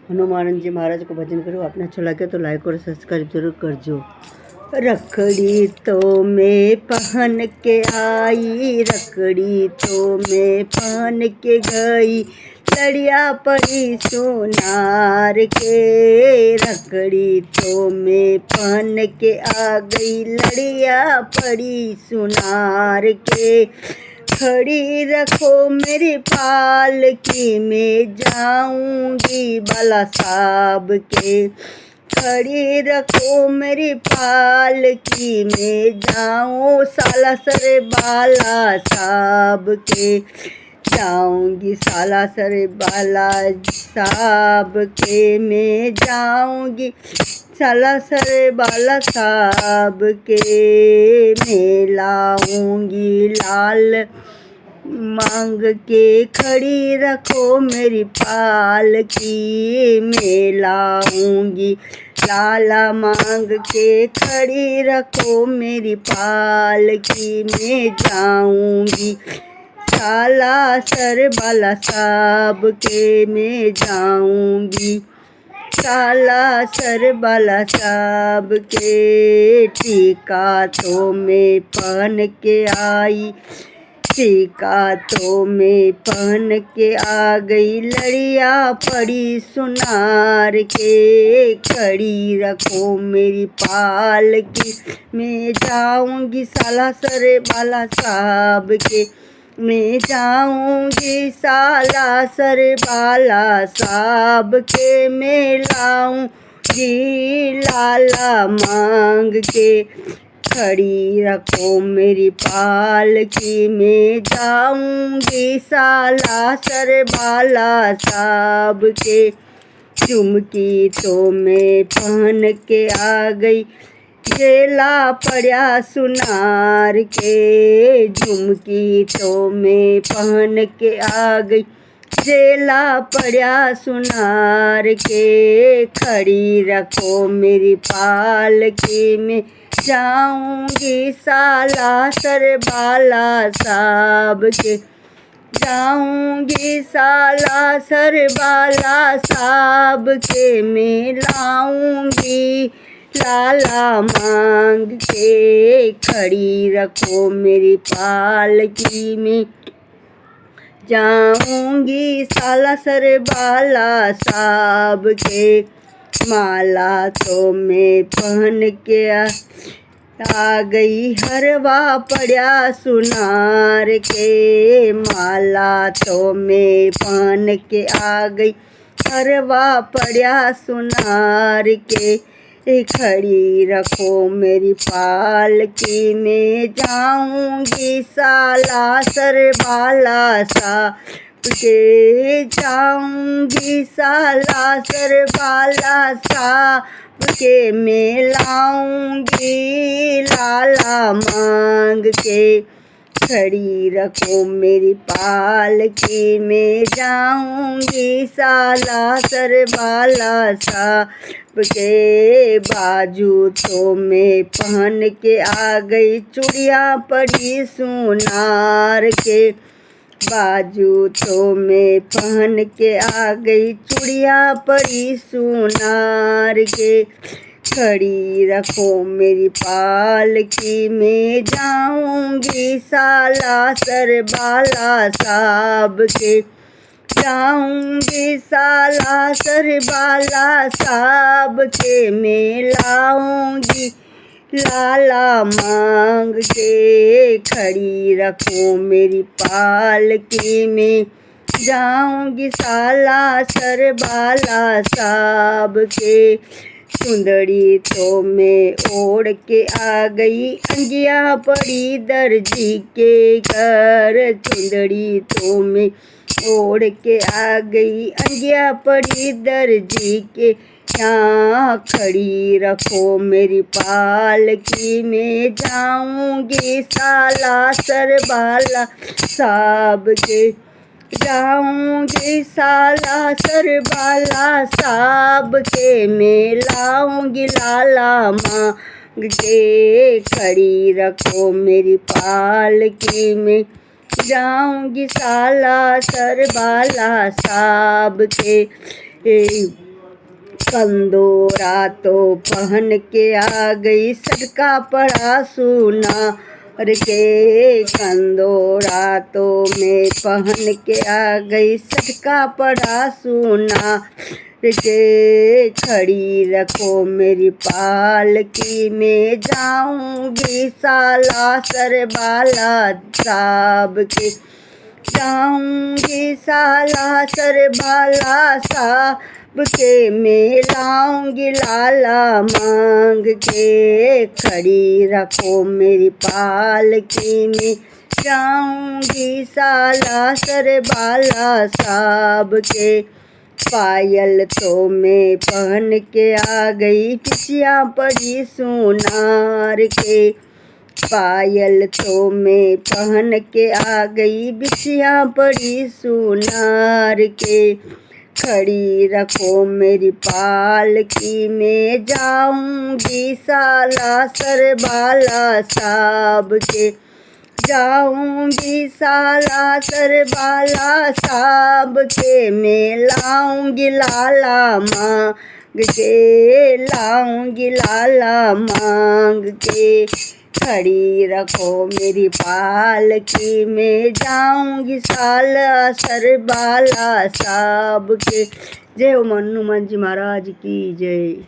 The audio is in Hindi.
हनुमान जी महाराज को भजन करो। अपना अच्छा लगे तो लाइक और सब्सक्राइब जरूर कर जो। रखड़ी तो मैं पहन के आई, रखड़ी तो मैं पहन के गई, लड़िया पड़ी सोनार के। रखड़ी तो मैं पहन के आ गई, लड़िया पड़ी सोनार के। खड़ी रखो मेरी पालकी में जाऊंगी बाला साहब के। खड़ी रखो मेरी पालकी में जाऊं सालासर बाला साहब के। जाऊंगी सालासर बाला साहब के, मैं जाऊंगी सालासर बाला साहब के। मैं लाऊंगी लाल मांग के, खड़ी रखो मेरी पालकी। मैं लाऊंगी लाला मांग के, खड़ी रखो मेरी पालकी। मैं जाऊंगी सालासर बाला साहब के, मैं जाऊंगी सालासर बाला साहब के। टीका तो मैं पहन के आई, टीका तो मैं पहन के आ गई, लड़िया पड़ी सुनार के। खड़ी रखो मेरी पालकी, मैं जाऊंगी सालासर बाला साहब के। मैं जाऊंगी सालासर बाला साहब के। मैं लाऊंगी लाला मांग के, खड़ी रखो मेरी पालकी। मैं जाऊंगी सालासर बाला साहब के। झुमकी तो मैं पहन के आ गई, जेला पड़ा सुनार के। झुमकी तो मैं पहन के आ गई, जेला पड़ा सुनार के। खड़ी रखो मेरी पालकी में जाऊंगी सालासर बाला साहब के। जाऊंगी सालासर बाला साहब के। मैं लाऊंगी लाला मांग के, खड़ी रखो मेरी पालकी में जाऊंगी सालासर बाला साहब के। माला तो मैं पहन के आ गई, हरवा पड़ा सुनार के। माला तो मैं पहन के आ गई, हरवा पड़ा सुनार के। खड़ी रखो मेरी पालकी में जाऊंगी सालासर बाला साहब के। जाऊंगी सालासर बाला साहब के। मैं लाऊंगी लाला मांग के, खड़ी रखो मेरी पालकी में जाऊंगी सालासर बाला साहब के। बाजू तो मैं पहन के आ गई, चूड़ियाँ पड़ी सोनार के। बाजू तो मैं पहन के आ गई, चूड़ियाँ पड़ी सोनार के। खड़ी रखो मेरी पालकी में जाऊंगी सालासर बाला साहब के। जाऊंगी सालासर बाला साहब के। मैं लाऊंगी लाला मांग के, खड़ी रखो मेरी पालकी में जाऊंगी सालासर बाला साहब के। सुंदरी तो मैं ओढ़ के आ गई, अंगिया पड़ी दर्जी के घर। सुंदरी तो मैं ओढ़ के आ गई, अंगिया पड़ी दर्जी के यहाँ। खड़ी रखो मेरी पालकी में जाऊंगी सालासर बाला साहब के। जाऊंगी सालासर बाला साहब के। मैं लाऊंगी लाला मांग के, खड़ी रखो मेरी पालकी में जाऊंगी सालासर बाला साहब के। कंदोरा तो पहन के आ गई, सटका पड़ा सुना के। कंदोरा तो मैं पहन के आ गई, सटका पड़ा सुना के। खड़ी रखो मेरी पालकी, मैं जाऊंगी सालासर बाला साहब के। जाऊंगी सालासर बाला साहब के, मैं लाऊंगी लाला मांग के। खड़ी रखो मेरी पालकी में, जाऊंगी सालासर बाला साहब के। पायल तो मैं पहन के आ गई, पिछिया पड़ी सोनार के। पायल तो मैं पहन के आ गई, बिछिया पड़ी सोनार के। खड़ी रखो मेरी पालकी में, जाऊंगी सालासर बाला साहब के। जाऊंगी सालासर बाला साहब के, मैं लाऊंगी लाला मांग के। लाऊंगी लाला मांग के। खड़ी रखो मेरी पालकी में, जाऊंगी सालासर बाला साहब के। जय हो मन्नू मन जी महाराज की जय।